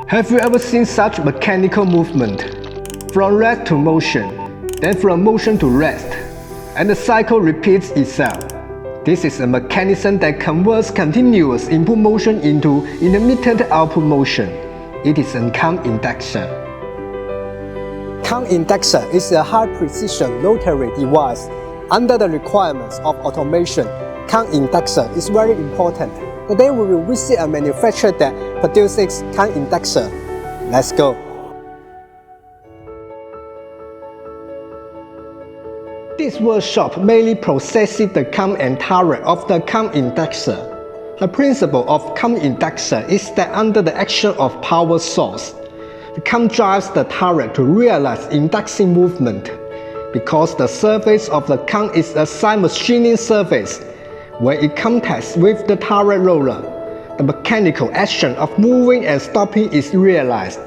Have you ever seen such mechanical movement? From rest to motion, then from motion to rest, and the cycle repeats itself. This is a mechanism that converts continuous input motion into intermittent output motion. It is a count induction. Count induction is a high-precision rotary device. Under the requirements of automation, count induction is very important. Today we will visit a manufacturer that produces count induction. Let's go. This workshop mainly processes the count and turret of the count induction. The principle of count induction is that under the action of power source, the count drives the turret to realize induction movement. Because the surface of the count is a sine machining surface, when it contacts with the turret roller, the mechanical action of moving and stopping is realized.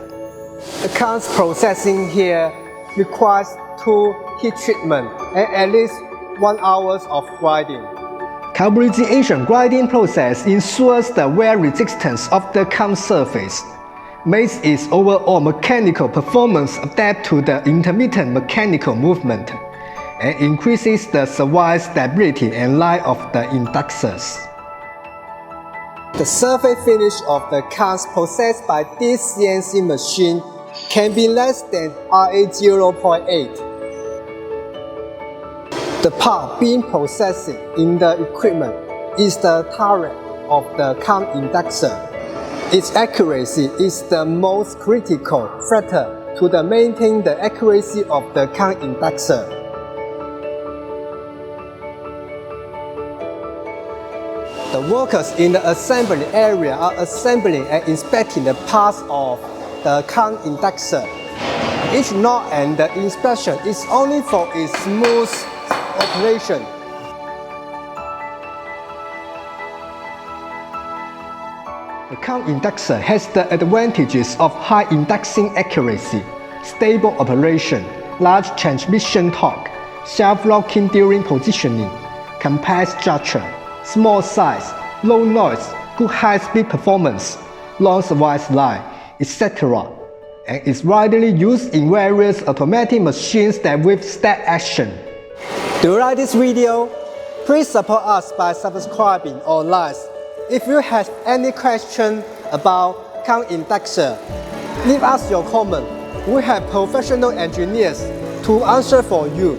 The count processing here requires 2 heat treatment and at least 1 hour of grinding. Carbonization grinding process ensures the wear resistance of the count surface, makes its overall mechanical performance adapt to the intermittent mechanical movement, and increases the survival stability and life of the inductors. The surface finish of the counts processed by this CNC machine can be less than RA0.8. The part being processed in the equipment is the turret of the count inductor. Its accuracy is the most critical factor to maintain the accuracy of the count inductor. The workers in the assembly area are assembling and inspecting the parts of the count inductor. Each knot and the inspection is only for its smooth operation. The count inductor has the advantages of high induction accuracy, stable operation, large transmission torque, self-locking during positioning, compact structure, small size, low noise, good high-speed performance, long survival life, etc. and is widely used in various automatic machines that withstand action. Do you like this video? Please support us by subscribing or like. If you have any question about count inductor, leave us your comment. We have professional engineers to answer for you.